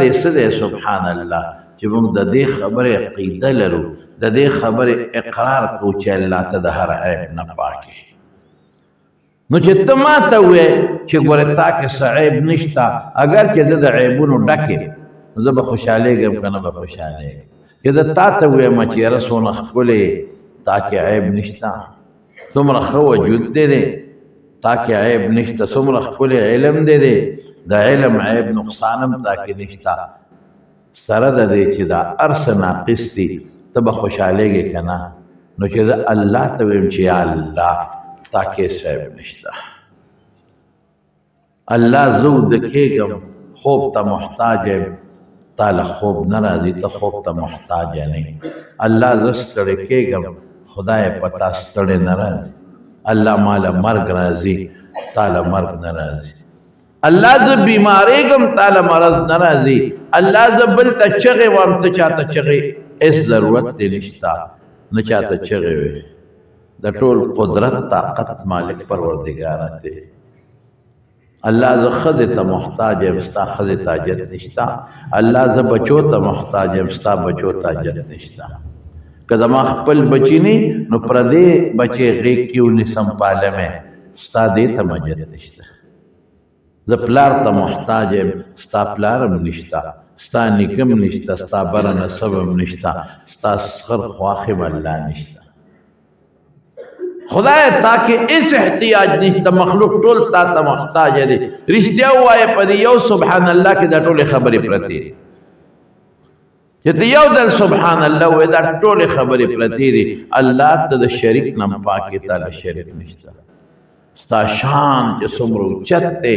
دې څه دی سبحان الله چې موږ د دې خبرې عقیده لرو د دې خبرې اقرار کوو چې الله ته د هر عیب نه پاکي نو چې ته ماته ووایې چې ګوره تا کې څه عیب نشته اگر چې زه د عیبونو ډک یم زه به خوشحالېږم که نه به خوشحالېږم چې زه تا ته ووایم چې یاره څونه ښکلې تا کې عیب نشته څومره ښه وجود دی دی تا کې عیب نشته څومره ښکلی علم دی دی د علم عیب نقصان هم تا کې نشته سره د دې چې دا هر څه ناقص دي ته به خوشحالېږې که نه نو چې زه الله ته ویم چې یا الله تا کې څه عیب نشته الله زه وده کېږم خوب ته محتاج یم تا له خوب نه راځي ته خوب ته محتاج نه الله زه ستړی کېږم خدای په تا ستړی نه راځي الله ماله مرګ راځي تا له مرګ نه راځي الله زه بیمارېږم تا له مرض نه راځي الله زه بل ته چغې وایم ته چاته چغې هېڅ ضرورت دې نشته نه چاته چغې وې د ټول قدرت طاقت مالک پروردګاره دی الله زه ښځې ته محتاج یم ستا ښځې ته حاجت نشته الله زه بچو ته محتاج یم ستا بچو ته حاجت نشته که زما خپل بچي نه نو پردې بچې غېږ کې ونیسم پالمې ستا دې ته حاجت نشته زه پلار ته محتاج یم ستا پلار هم نشته ستا نیکه هم نشته ستا بره نسب هم نشته ستا سخر خواښ هم الله نشته خدای تا کې هیڅ احتیاج نشته مخلوق ټول تا ته محتاج دی رښتیا ووایه په دې یو سبحان الله کې دا ټولې خبرې پرتې دي چې ته یو ځل سبحان الله وایې دا ټولې خبرې پرتې دي الله ته د شریک نه پاکې تا له شریک نشته ستا شان چې څومره اوچت دی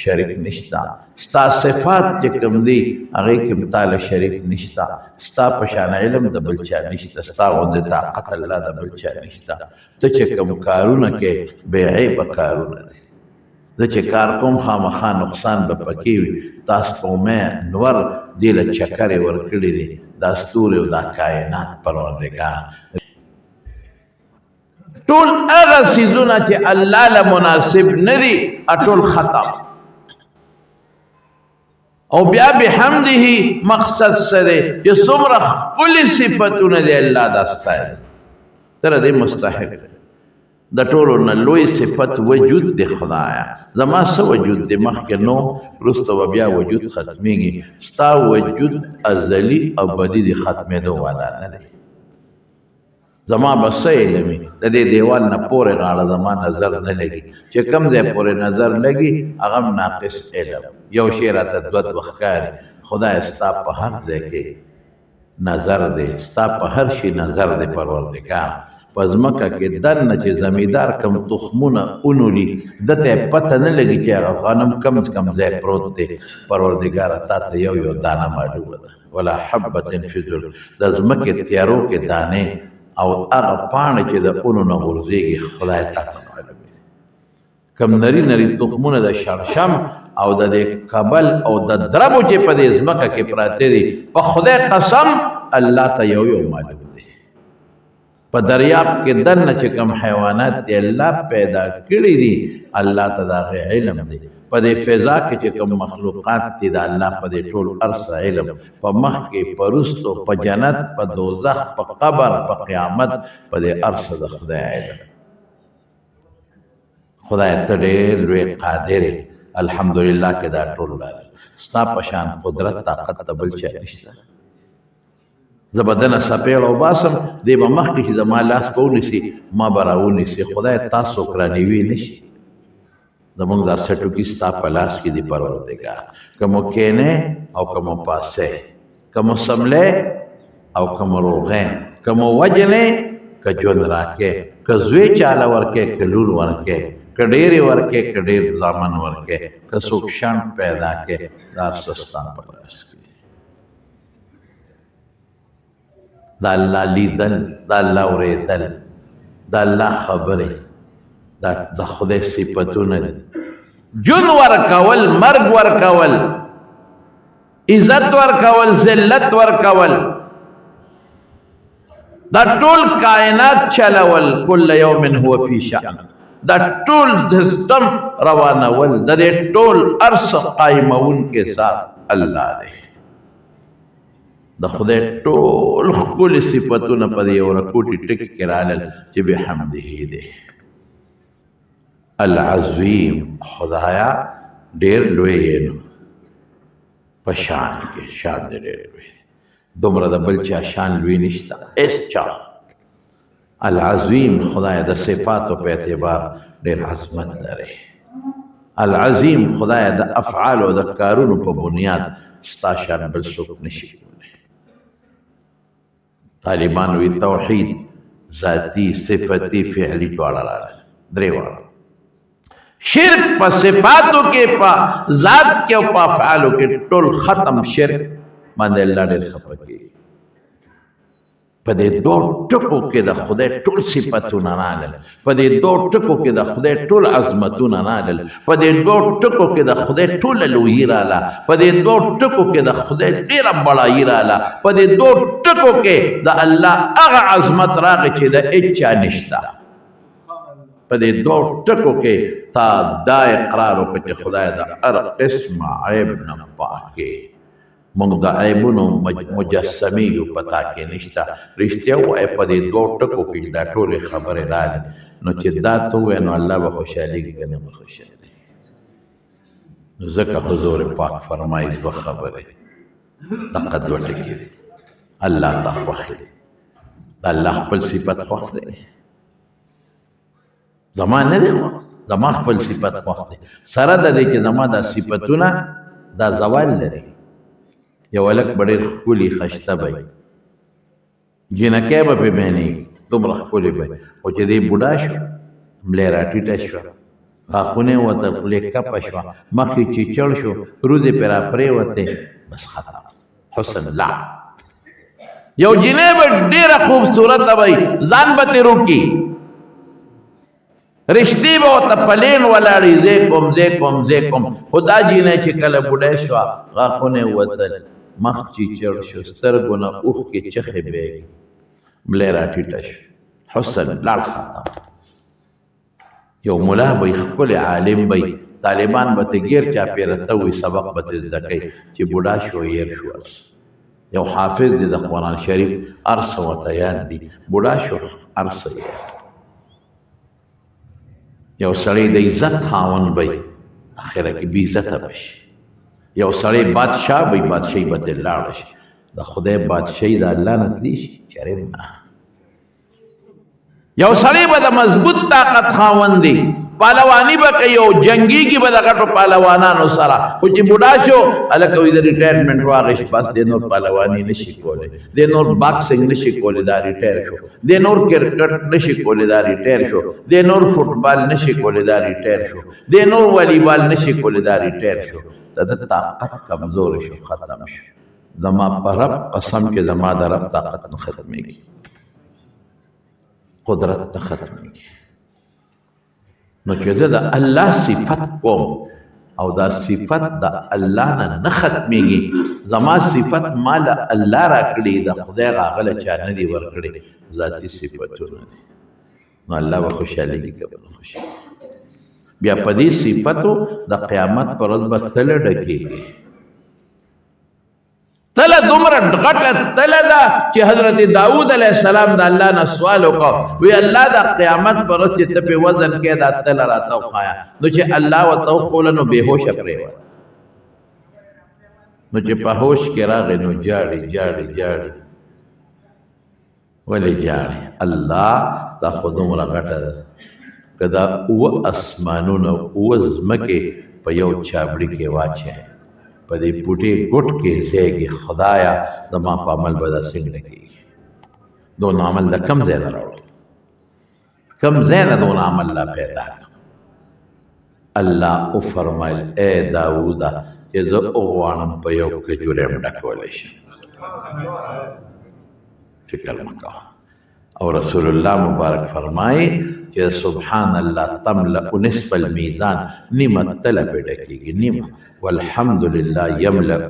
شریک نشته ستا صفات چې کوم دي هغې کې تا له شریک نشته ستا په شان علم د بل چا نشته ستا غوندې طاقت الله د بل چا نشته ته چې کوم کارونه کې بې عیبه کارونه دي زه چې کار کوم خامخا نقصان به پکې وي دا سپومې نور دې له چکرې ورکړي دي دا ستوري او دا کائنات پروردګار ټول هغه څیزونه چې الله له مناسب نه دي ټول ختم او بیا بحمده مقصد څه دی چې څومره ښکلي صفتونه دي الله دا ستایي ته د دې مستحق د ټولو نه لوی صفت وجود دی خدایه زما څه وجود دی مخکې نو وروسته به بیا وجود ختمېږي ستا وجود ازلي ابدي د ختمېدو والا نه دی زما به څه علمي د دې دیوال نه پورې غاړه زما نظر نه لګي چې کوم ځای پورې نظر لګي هغه ناقص علم یو شی راته دوه دوه ښکاري خدای ستا په هر ځای کې نظر دی ستا په هر شي نظر دی پروردګار په ځمکه کې دننه چې زمیندار کم تخمونه اونولي دته پته نه لګي چې هغه غنم کم ځای پروت دی پروردګاره تا ته یو یو دانه معلومه ده ولا حبة فی ظلم د ځمکې تیارو کې دانې او هغه پاڼې چې د اونو نه غورځېږي خدای تا ته معلوم دي کم نري نري تخمونه د شړشم او د دې کبل او د دربو چې په دې ځمکه کې پراته دي په خدای قسم الله ته یو یو معلوم دی په دریاب کې دننه چې کوم حیوانات دی الله پیدا کړي دي الله ته د هغې علم دی په دې فضا کې چې کوم مخلوقات دي د الله په دې ټول ارسه علم په مخ کې په وروستو په جنت په دوزخ په قبر په قیامت په دې ارسه د خدای علم خدای ته ډېر لوی قادر الحمدلله کې دا ټول لري ستا په شان قدرت طاقت ته بل چا نشته زه به دنه څپېړه وباسم دی به مخکې چې زما لاس به ونیسي ما به راونیسي خدای تا څوک رانیوي نه شي زمونږ دا سټوکي ستا په لاس کې دي پروردګار که مو کینې او که مو پاسې که مو سملې او که مو روغې که مو وجنې که ژوند راکې که زوی چاله ورکې که لور ورکې که ډېرې ورکې که ډېر زامن ورکې که څوک شنډ پیدا کې دا هر څه ستا په لاس کې دا الله لیدل دا الله اورېدل دا الله خبرې دا د خدای صفتونه دي جون ورکول مرګ ورکول عزت ورکول ذلت ورکول دا ټول کائنات چلول کل یوم هو فی شأن دا ټول سیستم روانول د دې ټول ارس قائمون کې ذات الله دی د خدای ټول ښکلي صفتونه په دې یو رکوټي ټکي کې رالل چې بحمده دی. العظیم، خدایا ډېر لوی یې نو په شان کې، شان دې ډېر لوی، دومره د بل چا شان لوی نشته هېڅ چا. العظیم، خدایا د صفاتو په اعتبار ډېر عظمت لري. العظیم، خدایا د افعال او د کارونو په بنیاد ستا شان بل څوک نشي کولی. طالبان وی توحید ذاتی، صفتی، فعلی دواړه راغلل، درې واړه. شرک په صفاتو کې، په ذات کې او په افعالو کې ټول ختم. شرک باندې الله ډېر خفه کېږي. په دې دوه ټکو کې د خدای ټول صفتونه رالل، په دې دوه ټکو کې د خدای ټول عظمتونه رالل، په دې دوه ټکو کې د خدای ټول لویي راله، په دې دوه ټکو کې د خدای ډېره بړایي راله، په دې دوه ټکو کې د الله هغه عظمت راغی چې د هېچا نشته. په دې دوه ټکو کې تا دا اقرار وکړه چې خدای د هر قسم عیب نه پاک یې. موږ د عیبونو مجسمې یو، پتا کې نشته. رښتیا ووایه په دې دوه ټکو کې دا ټولې خبرې راغلې، نو چې دا ته ووایې نو الله به خوشحالېږي که نه به خوشحالېږي. نو ځکه حضور پاک فرمایي دوه خبرې دغه دوه ټکي دي. الله ته خوښ دی، د الله خپل صفت خوښ دی، زما نه دی خوښ، زما خپل صفت خوښ دی. سره د دې چې زما دا صفتونه دا زوال لري. یو هلک به ډېر ښکلي ښایسته به جینکۍ به پرې مینېږي، دومره ښکلې به، خو چې دی بوډا شو، ملی راټیټه شوه، غاښونه یې ورته خولې کپه شوه، مخ یې چې چړ شو، روزې پرې را پرېوتې، بس ختم، حسن لاړ. یو جینۍ به ډېره خوبصورته وی، ځان به ترې روکي، رشتې به ورته په لین ولاړې، زه کوم زه کوم زه کوم. خو دا جینۍ چې کله بوډۍ شوه، غاښونه یې وتل، مخ چې چړ شو، سترګو نه اوښکې چخې بهېږي، ملی راټیټه شو، حسن لاړ، ختم. یو ملا به ښکلی عالم به، طالبان به ته ګیر چاپېره ته وي، سبق به ته زده کوي، چې بوډا شو هېر شو. یو حافظ دی د قرآن شریف، هر څه ورته یاد دي، بوډا شو هر څه یاد. یو سړی د عزت خاوند به اخره کې بې عزته به شي. یو سړی بادشاه به بادشاهي به ترې لاړه شي، د خدای بادشاهي د الله نه تللی شي؟ چېرې نه. یو سړی به د مضبوط طاقت خاوند دی، پهلواني به کوي او جنګېږي به د غټو پهلوانانو سره، خو چې بوډا شو هلکه وایي د ریټایرمنټ واخیست، بس دی نور پهلواني نشي کولی، دی نور باکسنګ نشي کولی، دا ریټایر شو، دی نور کرکټ نشي کولی، دا ریټایر شو، دی نور فوټبال نشي کولی، دا ریټایر شو، دی نور والیبال نشي کولی، دا ریټایر شو. د طاقت کمزور شو، ختم شو. زما په رب قسم چې زما د رب طاقت نه ختمېږي، قدرت نه ختمېږي. نو چې زه د الله صفت کوم او دا صفت د الله نه ختمېږي، زما صفت ما له الله راکړي، د خدای راغله چا نه دي ورکړي، ذاتي صفتونه دي. نو الله به خوشحالېږي که به نه خوشحالېږي. بیا په دې صفتو د قیامت پر ورځ به تله ډکېږي. تله دومره غټه تله ده چې حضرت داود علیه السلام د الله نه سوال وکړ، وی الله د قیامت پر ورځ چې ته پې وزن کې دا تله راته وښایه. نو چې الله ورته وښوله نو بېهوشه پرېوت. نو چې په هوش کې راغی نو جاړي جاړي جاړي. ولې جاړي؟ الله دا خو دومره غټه ده، که دا اوه اسمانونه اوه ځمکې په یو چابړي کې واچوې، په دې پوټې ګوټ کې ځایږي، خدایا زما په عمل به دا څنګه کېږي؟ دونه عمل د کم ځای نه راوړو، کم ځای نه دونه عمل لا پیدا کړم. الله وفرمایل ای داوده چې زه وغواړم په یو کجورې هم ډکولی شم، فکر مه کوه. او رسول الله مبارک فرمایي چې سبحان الله تملأ نصف المیزان، نیمه تله پې ډکېږي، نیمه، والحمدلله یملأه،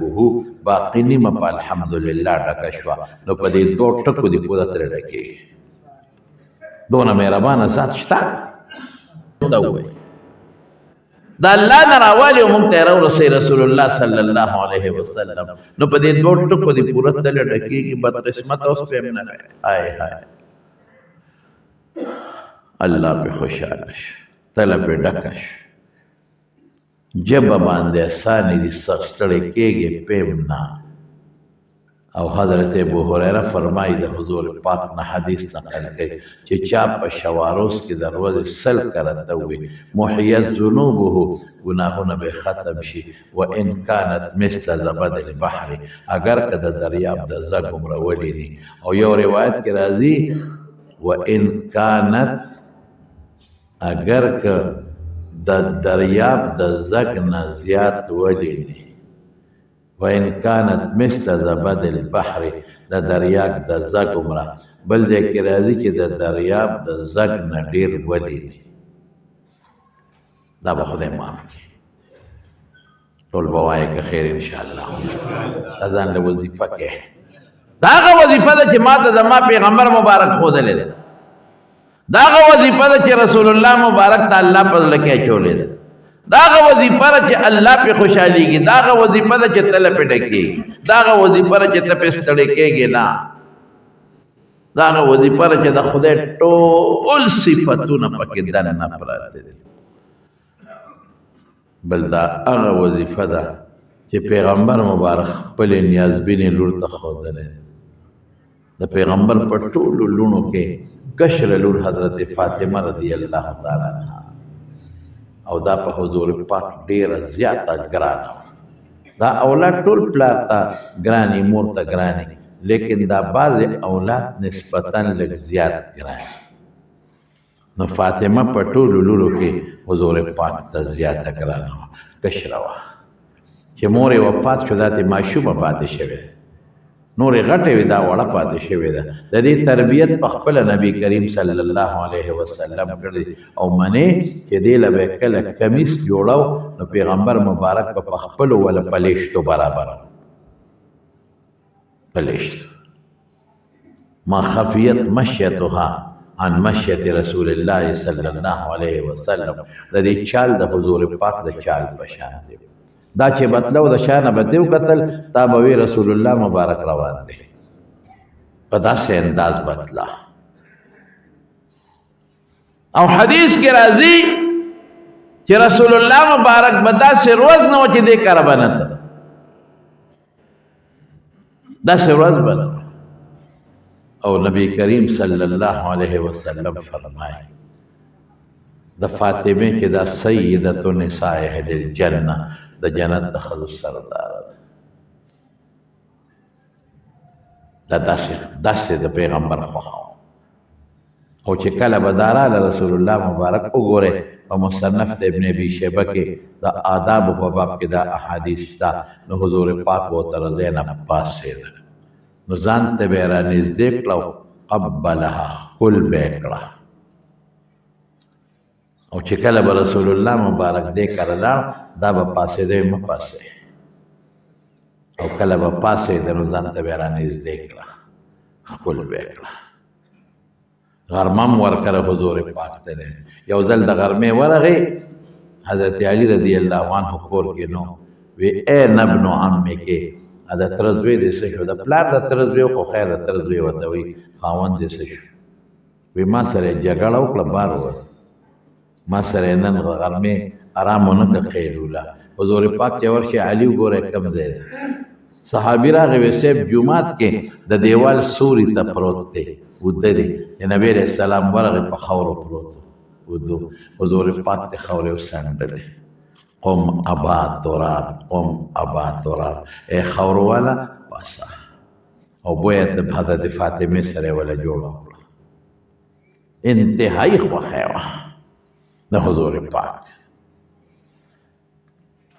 باقي نیمه په الحمدلله ډکه شوه. نو په دې دوه ټکو دې پوره ترې ډکېږي. دونه مهربانه ذات شته؟ ته ووایي دا الله نه راوالي او موږ ته راورسوي رسول الله صلی الله علیه وسلم. نو په دې دوه ټکو دې پوره تله ډکېږي، بدقسمت اوس په هم نه دی. هاي هاي الله پې خوشحاله شي، تله پې ډکه شي، ژبه باندې اسانې دي، سخت ستړی کېږي پې هم نه. او حضرت ابو هریره فرمایي د حضور پاک نه حدیث نقل کوي چې چا په شواروس کې د ورځې 100 کرته وي محیت ذنوبه، ګناهونه به ختم شي. و ان كانت مثل زبد البحر، اگر که د دریاب د زګ عمره ولي دي. او یو روایت کې راځي و ان كانت، اگر که د دریاب د زګ نه زیات ولي دي. وإن كانت مثل زبد البحر، د دریاب د زګ عمره. بل ځای کې راځي چې د دریاب د زګ نه ډېر ولي دي. دا به خدای معاف کړي. ټول به وایي که خیر انشاءالله. دا ځان له وظیفه کې دا هغه وظیفه ده چې ما ته زما پیغمبر مبارک ښودلې ده. دا هغه وظیفه ده چې رسول الله مبارک ته الله په زړه کې اچولې ده. دا هغه وظیفه ده چې الله پې خوشحالېږي. دا هغه وظیفه ده چې تله پې ډکېږي. دا هغه وظیفه ده چې ته پې ستړی کېږې نه. دا هغه وظیفه ده چې د خدای ټول صفتونه پکې دننه پراته دي. بل دا هغه وظیفه ده چې پیغمبر مبارک خپلې نیازبینې لور ته ښودلی. د پیغمبر په ټولو لوڼو کې کشره لور حضرت فاطمه رضی الله تعالی عنها، او دا په حضور پاک ډیره زیاته ګرانه. دا اولاد ټول پلار ته ګراني، مور ته ګراني، لیکن دا بعض اولاد نسبتا لږ زیات ګراني. نو فاطمه په ټولو لورو کې حضور پاک ته زیاته ګرانه وه، کشره وه. چې مور یې وفات شو دا تې ماشومه پاتې شوې ده، نورې غټې وې دا وړه پاتې شوې ده. د دې تربیت په خپله نبي کریم صلی الله علیه وسلم کړی او منې چې دې له به کله کمیس جوړو نو پیغمبر مبارک په خپلو وله پلیشتو برابر پلیشت. ما خفیت مشیتها عن مشیت رسول الله صلی الله علیه وسلم. د دې چال د حضور پاک د چال په شان دی. دا چې بتلو د شانه به دیو قتل تا به وی رسول الله مبارک روان دی، په داسې انداز بتلا. او حدیث کې راځي چې رسول الله مبارک به داسې روز نه و چې دې کاره به نه ته، داسې روز به نه. او نبی کریم صلی الله علیه وسلم فرمایي د فاطمه کې دا سیدة نساء اهل الجنه، د جنت د ښځو سردار ده. دا داسې د پیغمبر خوښه. او چې کله به دا راله رسول الله مبارک وګورئ په مصنف د ابن ابي شیبه کې د آدابو په باب کې دا احادیث شته. نو حضور پاک به ورته له ځای نه پاڅېده، نو ځان ته به یې رانږدې کړه او قبلها ښکل به یې کړه. او چې کله به رسول الله مبارک دې کره لاړ دا به پاسېدی مه پاسې، او کله به پاسېده نو ځان ته به یې رانږدې کړه ښکل به یې کړه. غرمه م ورکړه حضور پاک ته دی. یو ځل د غرمې ورغی حضرت علي رضی الله عنه کور کې نو وی ای نبنو عمې کې د تره زوی دې څه شو؟ د پلار د تره زوی خو خیر د تره زوی ورته وایي خاوند دې څه شو؟ وی ما سره یې جګړه وکړه بار ووت، ما سره نن غرمې آرام ونه کړ قیلوله. حضور پاک چې ورشي علي وګورئ کوم ځای دی. صحابي راغی وی صاحب جومات کې د دیوال سوري ته پروت دی، وده دی. نبی علیہ السلام ورغی په خاورو پروت ودو. حضور پاک ته خاورې وڅنډلې. قم ابا تراب، قم ابا تراب، ای خاورو والا پاسه. او بویه د حضرت فاطمه سره ولا جوړه کړه. انتهایی خوښه وه د حضور پاک.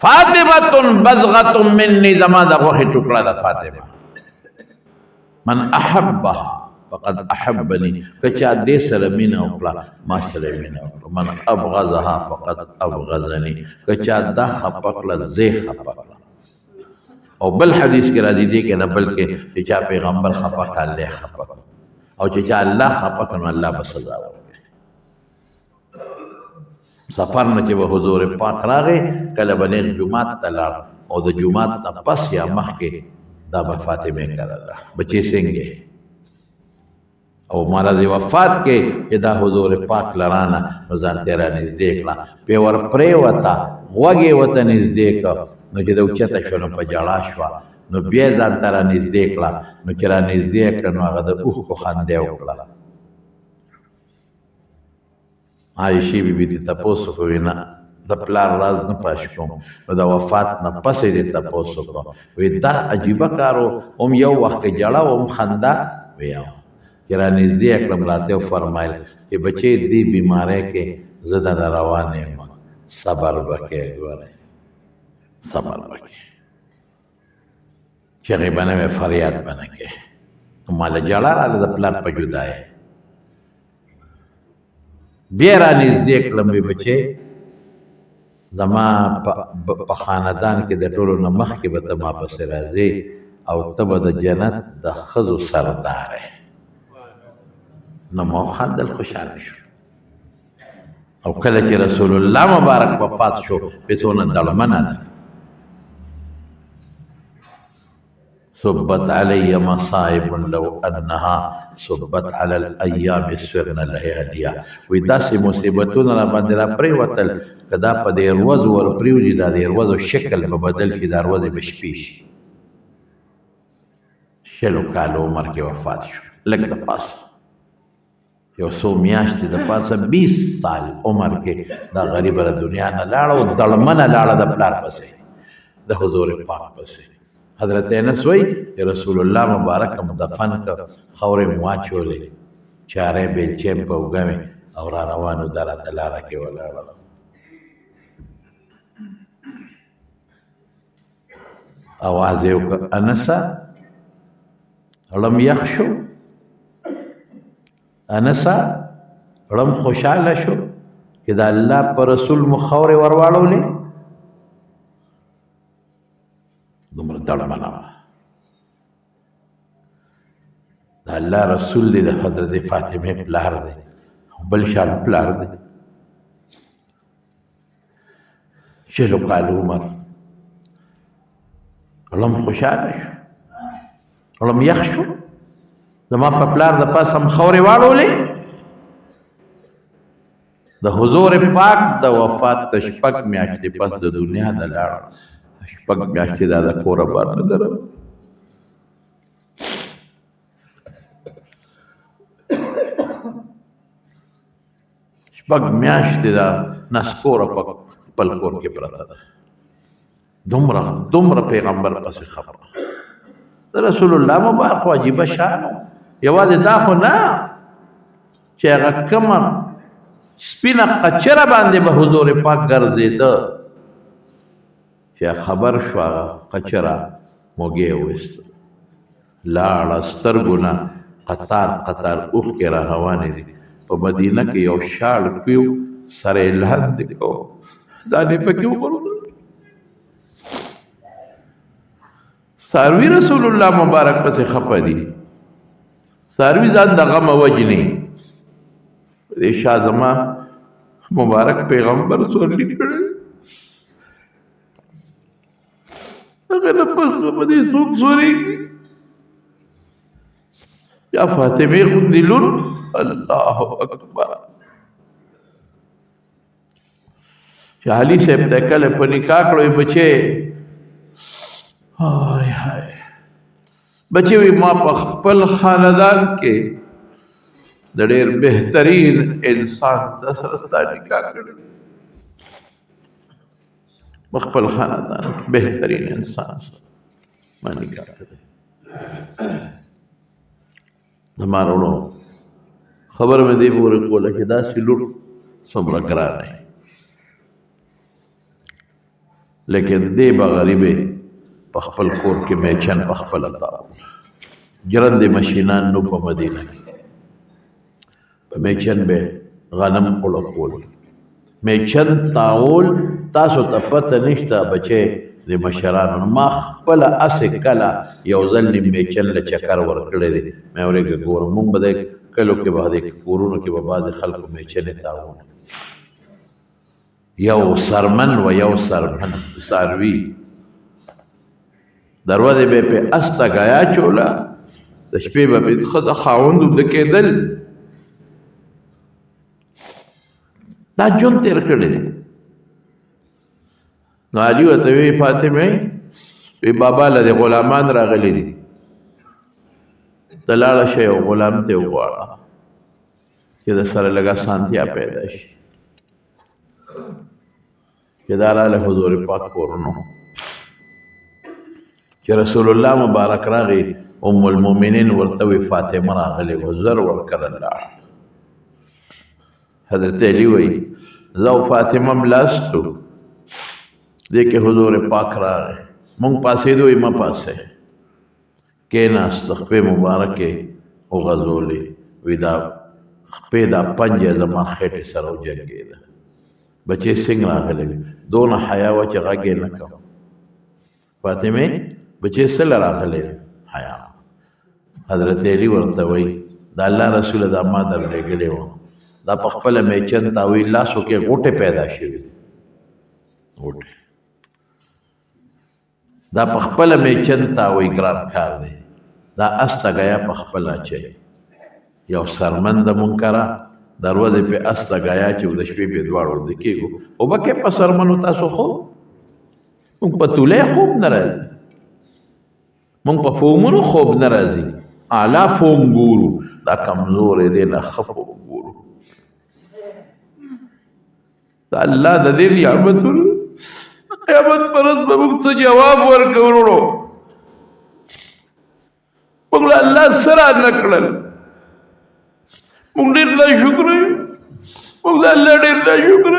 فاطمه بزغه مني، زما د غوښې ټوکړه د فاطمه. من احبها فقد احبني، که چا دې سره مینه وکړه ما سره مینه وکړه. من ابغضها فقد ابغضني، که چا دا خفه کړه زه خفه کړه. او بل حدیث کې راځي دې کې نه بلکې چې چا پیغمبر خفه کړه الله خفه کړه، او چې چا الله خفه کړه الله به سزا ورکړي. سفر نه چې به حضور پاک راغی کله به نیغ جومات ته لاړ او د جومات نه پس یا مخکې دا به فاطمه کړله بچې څنګه او مرض وفات کې چې دا حضور پاک لرانه نو ځان ته رانږدې کړه پې ور پرېوته غوږ یې ورته نږدې کړ نو چې د اوچته شو نو په ژړا شوه نو بیا یې ځان ته رانږدې کړه نو چې رانږدې یې کړه نو هغه د اوښکو خندا یې وکړه عایشې بیبي ته تپوس وکړو نه د پلار راز نه پاش کوم نو د وفات نه پسې دې تپوس وکړو وایي دا عجیبه کار و هم یو وخت کې ژړا و هم خندا ویاو چې رانږدې یې کړم راته یې وفرمایل چې بچې دې بیمارۍ کې زه درته روان یم صبر وکړې ګورئ صبر وکړې چغې به نه وې فریاد به نه کې ماله ژړا راله د پلار په جدایۍ بیا رانږدې کړم وی بچې زما په خاندان کې د ټولو نه مخکې به ته ما پسې راځې او ته به د جنت د ښځو سردار یې نو ما وخندل خوشحاله شو او کله چې رسول الله مبارک وفات شو بیا څونه دړمنه ده صبت علی مصائب لو انها صبت علی الايام سرنا لياليا وې داسې مصیبتونه را باندې را پرېوتل که دا په دې ورځو ور پرېوځي دا د ورځو شکل به بدل کړي دا ورځې به شپې شي شلو کالو عمر کې وفات شو لږ د پاسه یو څو میاشتې د پاسه 20 سال عمر کې دا غریب له دنیا نه لاړه او دړمنه لاړه د پلار پسې د حضور پاک پسې حضرت انس وی رسول الله مبارک دفن کړ خورې مو واچولې چارې بیلچې په اوږه مې او را روانو دره ته لاره کې ولاړه اواز یې وکړ انسه لم یخ شو انسه لم خوشحاله شو چې د الله په رسول مو خورې ور واړولې دومره دړمنه وه د الله رسول دی د حضرت فاطمې پلار دی بل شان پلار دی شلو کال عمر لم خوشحاله شو لم یخ شو زما په پلار د پاس هم خورې واړولې د حضور پاک د وفات ته شپږ میاشتې پس د دنیا د لاړه شپږ میاشتې دا د کوره بار نه درم شپږ میاشتې دا نسکوره په خپل کور کې پرته ده دومره پیغمبر پسې خبره د رسول الله مبارک خو عجیبه شان و یوازې دا خو نه چې هغه کومه سپینه قچره باندې به حضور پاک ګرځېده چې خبر شو هغه قچره موږی وویسته لاړه سترګو نه قطار قطار اوښکې را روانې دي په مدینه کې یو شاړ پیو سره یې لاندې کو دانې پکې وغورځول څاروي رسول الله مبارک پسې خفه دي څاروي ځان د غمه وجني دې شاه زما مبارک پیغمبر سورلي کړی هغه نه پس په دې څوک سورېږي یا فاطمه غوندې لور الله اکبر چې علي صاحب ته کله په نکاح کړو بچې هاي هاي بچې وي ما په خپل خاندان کې د ډېر بهترین انسان سره ستا نکاح کړی په خپل خاندان بهترین انسان سره ما نکاح کړی زما وروڼو خبره مې دې پورې کوله چې داسې لور څومره ګرانه دی لیکن دې به غریبې په خپل کور کې میچن په خپله تاول جرندې مشینان نو په مدینه کې په میچن به غنم اړکول میچن تاول تاسو ته پته نشته بچې د مشرانو ما خپله هسې کله یو ځل نیم میچن له چکر ورکړی دی مې ورېږه ګورم مونږ به د کلو کې به د کورونو کې به بعضې خلکو میچنې تاوونه یو سرمن و یو سرمن ساروی دروازه به په استا غیا چولا د شپې به خد خاوند د کېدل دا جون تیر کړی نو علي ورته وی فاطمه وی بابا له غلامان راغلي دي دلاله شی او غلام ته وغواړه چې د سره لګا سانتیا پیدا شي چې دا له حضور پاک کورونو چې رسول الله مبارک راغی ام المؤمنین ورته وی فاطمه راغلي و زر ورکړه الله حضرت علی وی زو فاطمه ملاستو دې کې حضور پاک راغی مونږ پاسې دوی ما پاسه کې ناس خپې مبارکه او غزولې ودا خپې دا پنجه زما خېټه سره وجنګېده بچې څنګه راغلي دون حیا و چې غږ نه کوم فاطمه بچې سره راغلي حیا حضرت علی ورته وی دا الله رسول دا ما درلګلې و دا په خپل میچن تاوی لاسو کې غوټه پیدا شوه غوټه دا په خپل میچن تاوی ګران کار دی دا استا غیا په خپل اچي یو سرمند منکره دروازه په استا غیا چې د شپې په دواړو د کېګو او بکه په سرمنو تاسو خو مونږ په تولې خوب نه راځي مونږ په فومونو خوب نه راځي اعلی فوم ګورو دا کمزور دی نه خفو ګورو دا الله د دې نعمتونو قیامت پرد به موږ ته جواب ورکوړو موږ الله سره نکړل موږ ډېر لا شکر موږ الله ډېر لا شکر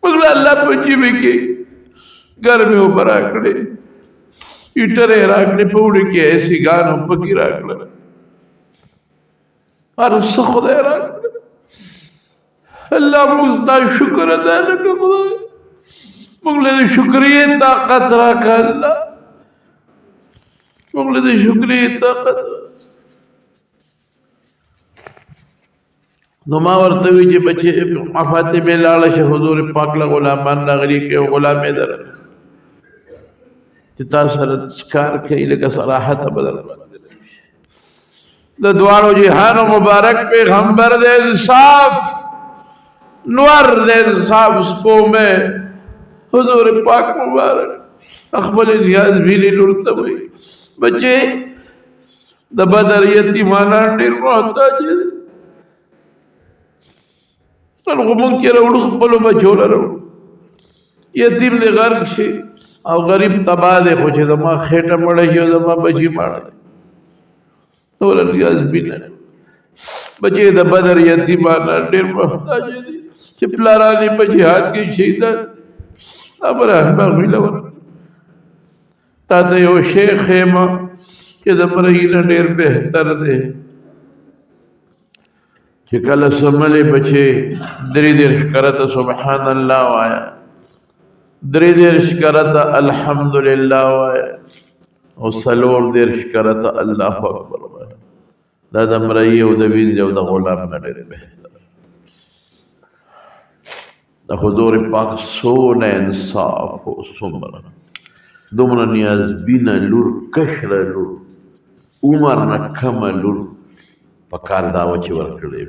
موږ الله په جیبه کې ګرمه وبرا کړې ایټره راکړې په وړي کې ایسي ګانو پکې راکړل هر څه خدای راکړل الله موږ ته شکر ادا کړو موږ له شکرې طاقت راکړه الله موږ له شکرې طاقت نو ما ورته وی چې بچي فاطمه لاله شه حضور پاک له غلامان راغلي کې غلامې در چې تاسو سره کار کوي لکه صراحت بدل د دوارو جهان مبارک پیغمبر دې انصاف نور دے صاحب سپو میں حضور پاک مبارک اخبر نیاز بھی لی لڑتا ہوئی بچے دا بدر یتیمانان ډیر محتاج دي څنګه مونږ کې راوړو خپل بچو راوړو یتیم دې غرق شي او غریب تبا دې خو چې زما خېټه مړ شي زما بچي مړ ټول نیاز بھی نه بچے د بدر یتیمانان ډیر محتاج دي چې پلارانی په جهاد کې شهیدان ابراهیم غویلور تا ته یو شیخ ما چې د مرګ ډیر بهتر دی چې کله سملې بچي درې دې کرته سبحان الله وایا درې دې کرته الحمدلله وایا او سلور دې کرته الله اکبر وایا دا د مرګ او د وین او د غلام نه ډیر بهتر دا حضور پاک سونه انصاف او سمره دومره نیاز بینا لور کشر لور عمر نه کم لور پکار داو چې ورکړي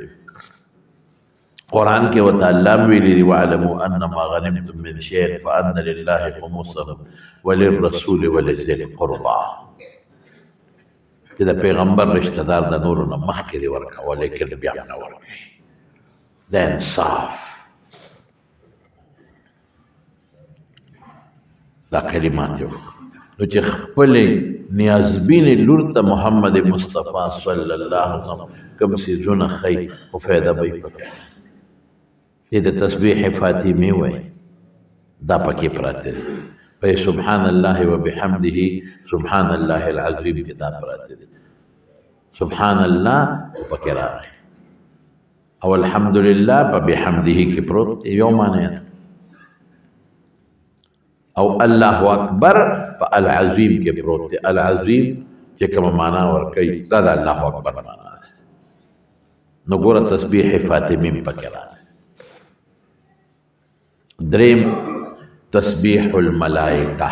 قرآن کې وته الله ویلي دی وعلموا انما غنمتم من شيء فان لله خمسه وللرسول ولذي القربى چې د پیغمبر رشتہ دار د نور نه مخکې دی ورکا ولیکن بیا نه ورکړي دا انصاف دا کلمات یو نو چې خپل نیازبین لور ته محمد مصطفی صلی الله علیه وسلم کوم سي زونه خی او فایده به پکې دې د تسبیح فاطمه وای دا پکې پراته په سبحان الله وبحمده سبحان الله العظیم کې دا پراته سبحان الله پکې راغی او الحمدلله وبحمده کې پروت یو معنی او الله اکبر فالعظیم کې پروت دی العظیم چې کوم معنا ورکړي دا د الله اکبر معنا ده نو ګوره تسبیح فاطمی پکې راغلی. دریم تسبیح الملائکه،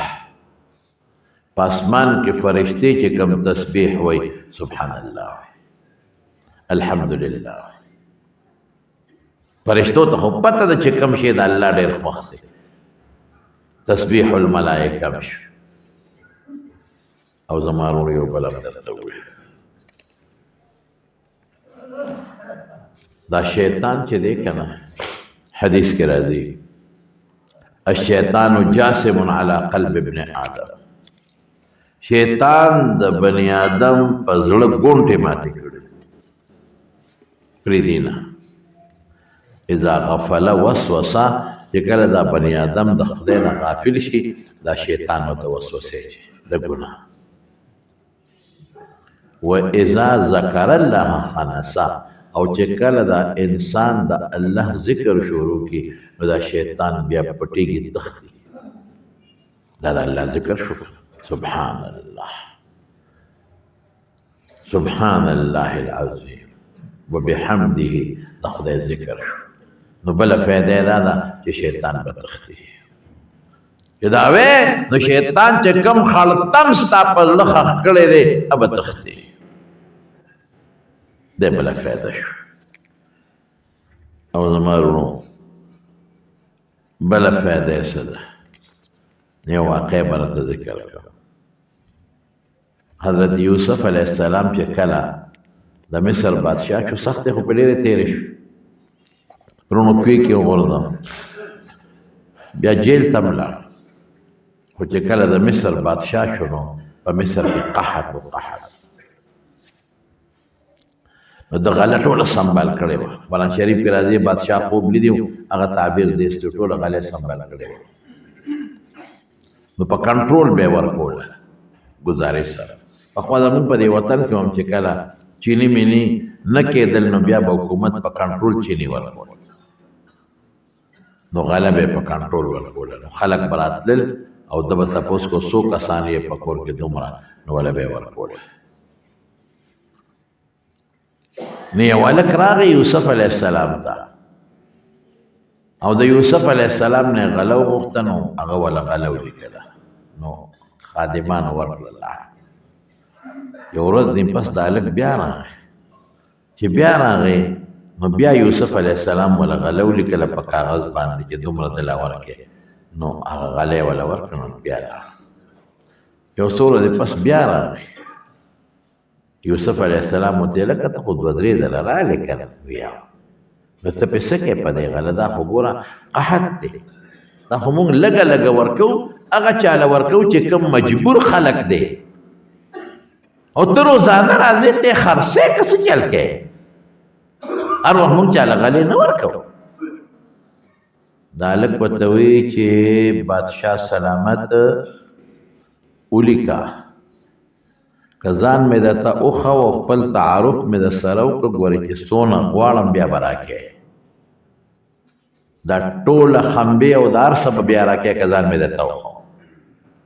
پاسمان کې فرشتي چې کوم تسبیح وای سبحان الله الحمدلله. فرشتو ته خو پته ده چې کوم شی د الله ډېر خوښ دی. تسبیح الملائکه مشو. او زما ورور یو بل هم درته ووایي دا شیطان چې دی که نه حدیث کې راځي الشیطان جاسم علی قلب ابن آدم، شیطان د بنی آدم په زړه ګونټې ماتې کړي پرېږدي نه. اذا غفل وسوسه، چې کله دا بنی آدم د خدای نه غافل شي دا شیطان ورته وسوسې شي د ګناه. و اذا ذکر الله خنسا، او چې کله دا انسان د الله ذکر شروع کی نو دا شیطان بیا پټیږي تختی. دا د الله ذکر شو سبحان الله سبحان الله العظیم وبحمده د خدای ذکر شو. نو بل فائدہ دا ده چې شیطان به تختی. چې دا وې نو شیطان چې کم خلطم ستا په زړه خښ کړی دی به تختی. ده بلا فائدہ شو. او زما ورونو بلا فائدہ یې څه ده؟ یو واقع به راته ذکر کړم. حضرت یوسف علیه السلام چې کله د مصر بادشاه شو سختې خو په ډېرې تېرې شو، ورونو کوی کې وغورځم بیا جیل ته ولاړ. خو چې کله د مصر بادشاه شو نو په مصر کې قحط و قحط، نو د غله ټوله سنبال کړې وه. قرآن شریف کې راځي بادشاه خوب لیدی هغه تعبیر دی چې ټوله غله سنبال کړې وه. نو په کنټرول به یې ورکوله ګزارش سره. پخوا زمونږ په دې وطن کې هم چې کله چینی مینی نه کېدل نو بیا به حکومت په کنټرول چینی ورکول، نو غله به یې په کنټرول ورکوله. نو خلک به راتلل او ده به تپوس کو څو کسان یې په کور کې دومره، نو وله به یې ورکوله. نو یو هلک راغی یوسف علیه السلام ته او د یوسف علیه السلام نه غله وغوښته، نو هغه وله غله ولیکله. نو خادمان ورکړله. یو ورځ دین پس د هلک بیا راغی. چې بیا راغی نو بیا یوسف علیه السلام وله غله ولیکله په کاغذ باندې چې دومره دله ورکې. نو هغه غله یې وله ورکړه. نو بیا راغی. یو څو ورځې پس بیا راغی. یوسف علیه السلام ورته لکه ته خو دوه درې ځله راغلې که نه؟ ویا نو ته پې څه کوې په دې غله؟ دا خو ګوره قحط دی، دا خو مونږ لږه لږه ورکوو، هغه چاله ورکوو چې کوم مجبور خلک دی. او ته روزانه راځې ته خرڅې که څه چل کوې؟ هر وخت مونږ چاله غلې نه ورکوو. دا هلک ورته وایي چې بادشاه سلامت ولیکه، که ځان مې درته وښه او خپل تعارف مې در سره وکړه، ګورې چې څونه غواړم بیا به راکې. دا ټوله خمبې او دا هر څه به بیا راکې که ځان مې درته وښه.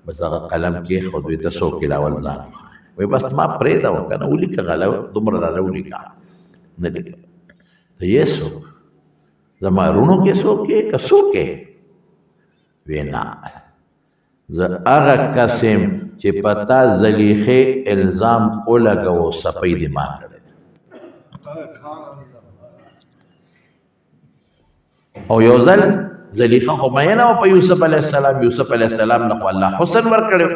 بس هغه قلم کېښود، وایي ته څوک یې راول ځان وښه. وایي بس ما پرېږده و که نه ولیکه غله دومره راله ولیکه. نه لیکه ته یې څوک؟ زما رونو کې څوک یې که څوک یې؟ وایي نه زه هغه کس یم چې پتا زلیخې الزام ولګوو سپۍ دې مان کړی. او یو ځل زلیخه خو میینه وه په یوسف علیه السلام. یوسف علیه السلام نه خو الله حسن ورکړی.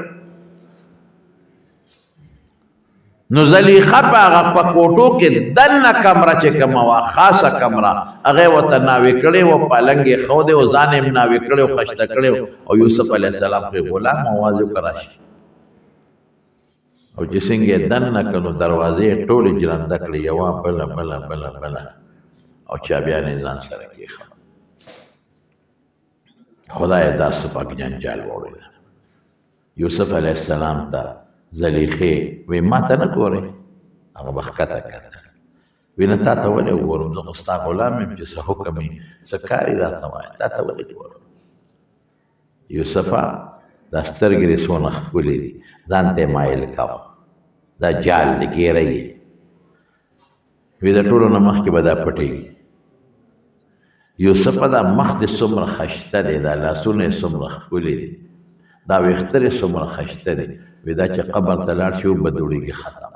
نو زلیخه په هغه په کوټو کې دننه کمره چې کومه وه خاصه کمره هغه یې ورته ناوې کړې وه، پالنګ یې ښودی و، ځان یې ناوې کړی و، خشته کړی و. او یوسف علیه السلام خو یې غلام اواز وکړه راشي. او چې څنګه یې دننه کړ نو دروازې یې ټولې جرنده کړې، یوه بله بله بله بله، او چابیانې ځان سره کېښود. خدای دا څه پاک جنجال واورېده. یوسف علیه السلام ته زلیخې وی ما ته نه ګورې؟ هغه به ښکته کتل. وی نه تا ته ولې وګورم؟ زه خو ستا غلام یم چې څه حکم یې څه کار یې راته وایه، تا ته ولې ګورم؟ یوسفه دا سترګې دې څونه ښکلې دي، ځان ته یې مایل کوه، دا جال دی ګیره یې. وی د ټولو نه مخکې به دا پټېږي. یوسف دا مخ دې څومره خشته دی، دا لاسونه یې څومره ښکلي دي، دا ویښته یې څومره خشته دی. وی دا چې قبر ته لاړ شي وبه دوړېږي ختم.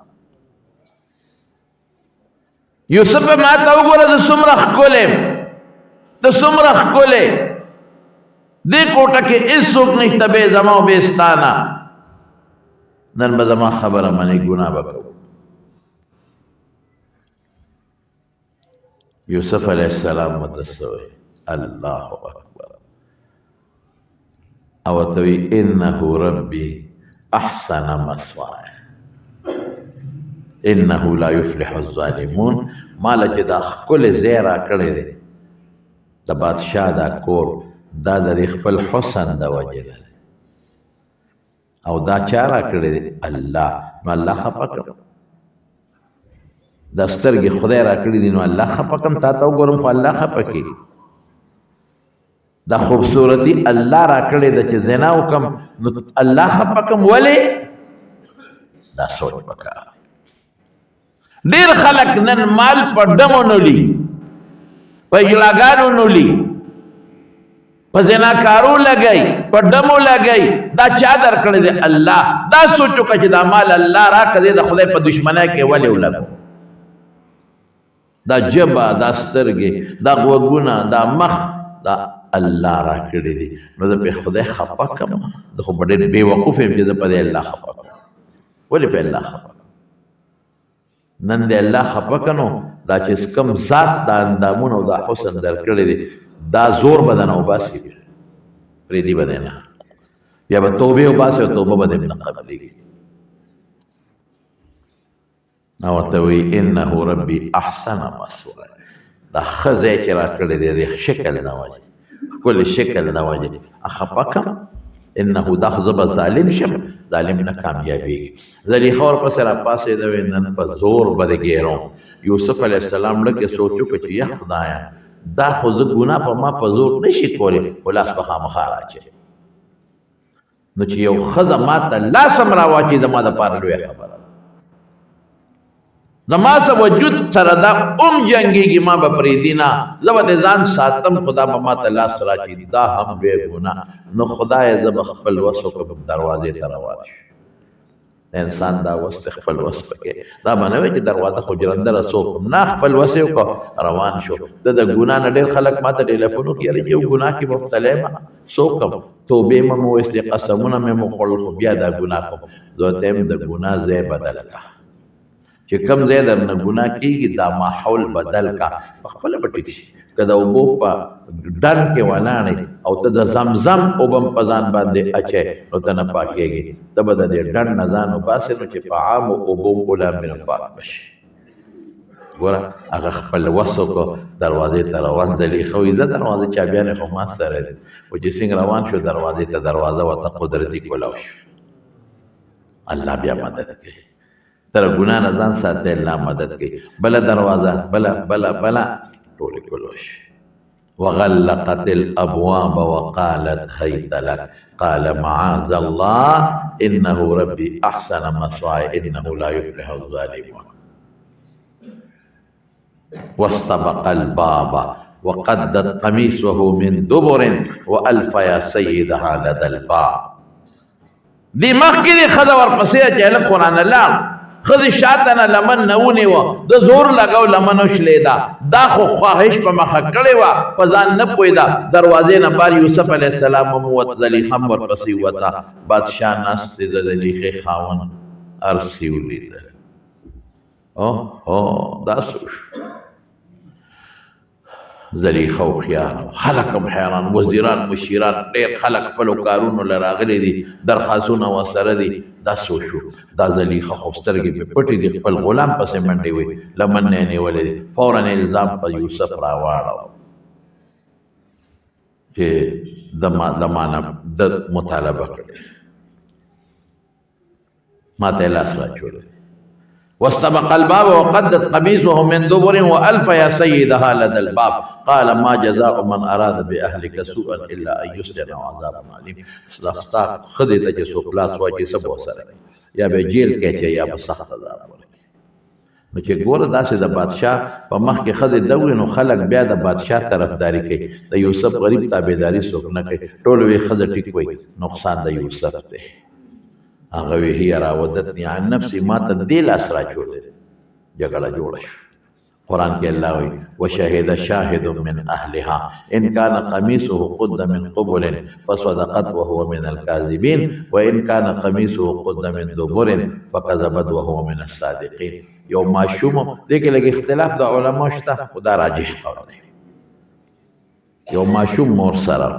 یوسف ما ته وګوره زه څومره ښکلی یم، ته څومره ښکلی، دې کوټه کې هېڅوک نشته بې زما او بې ستا نه. نن به زما خبره منې، ګناه به کوو. یوسف علیہ السلام متصوی الله اکبر او توی انه ربی احسن مثوای انه لا یفلح الظالمون. مالا چې دا ښکلی ځای راکړی دی د بادشاه دا کور، دا د خپل حسن د وجې ده او دا چا راکړی دی؟ الله. نو الله خفه کړم، دا سترګې خدای راکړي دي، نو الله خفه کړم، تا ته وګورم خو الله خفه کړي. دا خوبصورتي الله راکړې ده چې زنا وکړم نو الله خفه کړم. ولې؟ دا سوچ پکار. ډېر خلک نن مال په ډمو نولي، په اجلاګانو نولي، په زناکارو لګئ، په ډمو لګئ. دا چا درکړی دی؟ الله. دا سوچ وکړه چې دا مال الله راکړی د خدای په دشمنۍ کې ولې ولګو؟ دا جبا، دا سترګې، دا غوږونه، دا مخ، دا الله راکړی دی. نو زه پې خدای خفه کړم، زه خو به ډېر بې وقوف یم چې زه په دې الله خفه کړم. ولې په الله خفه کړم؟ نن دې الله خفه کړه نو دا چې کوم ذات دا اندامونه او دا حسن درکړی دی دا زور به درنه وباسي، پرېږدي به دی نه، بیا به توبې وباسي او توبه به دې نه قبلېږي. او ته وی انه ربی احسن مثوای. دا ښه ځای چې راکړی دی د شکل نه وجې، ښکلي شکل نه وجې خفه کړم. انه دا خو زه به ظالم شم، ظالم نه کامیابېږي. زلیخا ورپسې راپاڅېده، وی نن په زور به دې ګیروم. یوسف علیه السلام لږ سوچ وکړه چې یا خدایه دا خو زه ګناه په ما په زور نه شي کولی، خو لاس به خامخا راچوي. نو چې یو ښځه ما ته لاس هم راواچوي زما دپاره لویه خبره ده. زما سره وجود سره دا جنګېږي، ما به پرېږدي نه، زه به د ځان ساتم، خدا به ما ته لاس راچوي. دا هم لویه ګناه. نو خدایه زه به خپل وس وکړم، دروازې ته روان شو. انسان دا وس خپل وس پکې دا به نه وي چې دروازه خو جرندره څوک نه خپل وس یې وکړه روان شو. د ګناه نه ډېر خلک ما ته ټېلیفون وکړي، یاره یو ګناه کې مبتلا یم، څه وکړم؟ توبې مې وویستې، قسمونه مې وخوړل، خو بیا دا ګناه کوم. زه ورته یم د ګناه ځای بدل کړه، چې کوم ځای درنه ګناه کېږي دا ماحول بدل کړه، پخپله به ټیټ شي. که د اوبو په ډنډ کې ولاړې او ته د زمزم اوبه په ځان باندې اچوې نو ته نه پاکېږي. ته به د دې ډنډ نه ځان وباسې نو چې په عامو اوبو غلامې نه پاک به شي. ګوره هغه خپل وس وکړو، دروازې ته روان. زلیخا وایي زه دروازې چابیانې خو ما سره دي، خو چې څنګه روان شو دروازې ته دروازه ورته قدرتي کولاو شو. الله بیا مدد کوي. تر ګناه نه ځان ساتي، الله مدد کوي. بله دروازه بله ټولې کولوش. وغلقت الابواب وقالت هيت لك قال معاذ الله انه ربي احسن مثواي انه لا يفلح الظالمون. واستبق الباب وقدت قميصه من دبر والف يا سيدها لدى الباب. دي مخکې خدا ورپسې چې قرآن الله خذ شاتنا لمن نونی و د زور لګاو لمنو شلیدا. دا خو خواهش په مخه کړې وه، په ځان نه پوهېده. دروازې نه بار یوسف علیه السلام هم ووت، زلیخا هم ورپسې ووته. بادشاه ناست دی، د زلیخې خاوند ارسي ولیده. دا څه وشو؟ زلیخا هوښیار، خلک هم حیران، وزیران مشیران ډېر خلک خپلو کارونو له راغلي دي، درخواستونه ورسره دي. دا څه وشو؟ دا زلیخا خو سترګې پې پټې دي، خپل غلام پسې منډې وې، لمن نه یې نیولې دي. فوراً الزام په یوسف راواړو چې د ما نه د مطالبه کړې، ما ته یې لاس واچولی. واستبق الباب وقدت قميصه من دبر والف يا سيدها لدى الباب قال ما جزاء من اراد باهلك سوءا الا ان يسجن عذاب عليم. ستا خدي ته څوک لاس واچي سب وسره یا به جیل کې چې یا به سخت عذاب ورکړي. نو چې ګوره داسې د بادشاه په مخ کې ښځې دوړي نو خلک بیا د بادشاه طرفداري کوي د یوسف غریب تابعداري څوک نه کوي ټول وی ښځه ټیک وایي نقصان د یوسف دی هغه وی هي راودتني عن نفسي ما ته دې لاس راچولې جګړه جوړه شوه قرآن کې الله وی وشهد شاهد من اهلها ان كان قميصه قد من قبل فصدقت وهو من الكاذبين وان كان قميصه قد من دبر فكذبت وهو من الصادقين یو ماشوم دې کې لږ اختلاف د علما شته خدا راجح قول دی یو ماشوم مور سره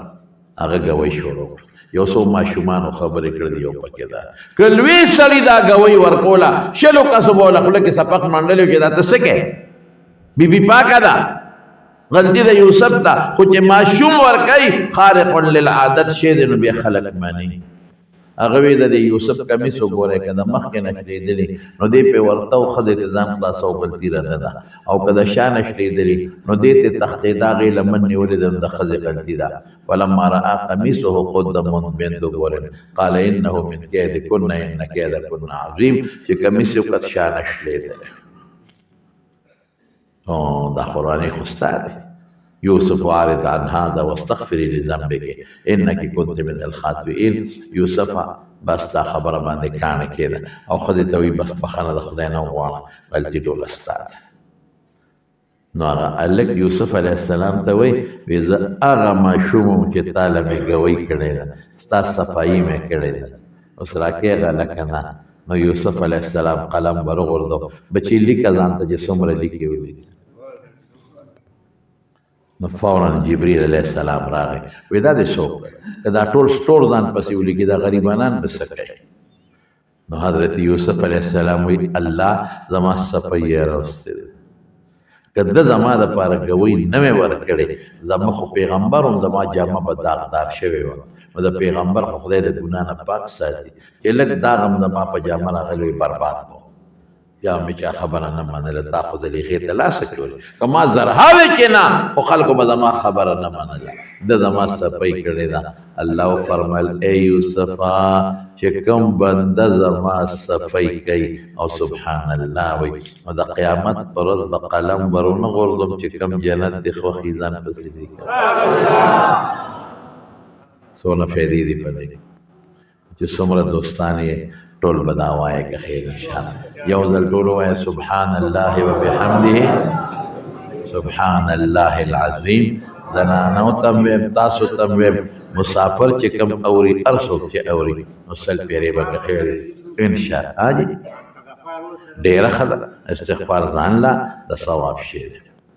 هغه غوي شروع یو څو ماشومان خبرې کړې یو پکې دا کلوي سړی دا غوي ورکولا شلو کسب ولا خپل کې سپق منډلو کې دا څه کې بی بی پاکه ده غلطی د یوسف ده خو چې ماشوم ورکوي خارق للعادت شی دی نو بیا خلک مانی هغه وی د یوسف کمیس وګوره کده مخکې نشلیدلی نو دې په ورته خدای ته ځان خلاصو غلطی را ده او کده شان نشلیدلی نو دې ته تختې دا غي لمن نیولې د خدای غلطی ده ولما را قمیصه قد من دبر قال انه من كيدكن ان كيدكن عظیم چې کمیس وکړ شان نشلیدلی دا قرآن خسته یوسف عارض عن هذا واستغفري لذنبك انك كنت من الخاطئين یوسف بس دا خبره باندې کانه کېده او خدای ته وی بس بخنه د خدای نه وغواړه غلطي ټول استاد نو هغه الک یوسف علیه السلام ته وی زه هغه ماشوم چې تعالی مې ګوي کړی ده ستا صفایي مې کړی ده اوس راکېږه لکه نه نو یوسف علیه السلام قلم ورغورځو بچي لیکه ځان ته چې څومره لیکي وي نو فورا جبريل علیہ السلام راغی وی دا دې څوک دا ټول سټور ځان پسې ولیکي دا غریبانان بس کوي نو حضرت یوسف علیہ السلام وی الله زما صفیه راوسته کده زما د پاره کوي نه مې ورکړي زما خو پیغمبرم زما جامه به داغدار شوی و نو د پیغمبر خو خدای د ګنا نه پاک ساتي چې لک داغم زما په جامه راغلی برباد کو یا مې چا خبره نه منله تا خو د لیغې ته لاس کړل کما زرهاوي کې نه خو خلکو به زما خبره نه منله د زما صفای کړی دا الله فرمایل اے یوسف چې کوم بنده زما صفای کوي او سبحان الله وي او د قیامت پر ورځ د قلم ورونه غورځم چې کوم جنت دی خو خیزان پسې دی سونه فېدی دی پدې چې څومره دوستانی ټول بداوای که خیر ان شاء الله یو ځل ټول وای سبحان الله وبحمده سبحان الله العظیم زنانو تم تاسو تم مسافر چې کم اوري ارسو چې اوري نو سل پیری به خیر ان شاء الله ډیر خدای استغفار ځان لا د ثواب شي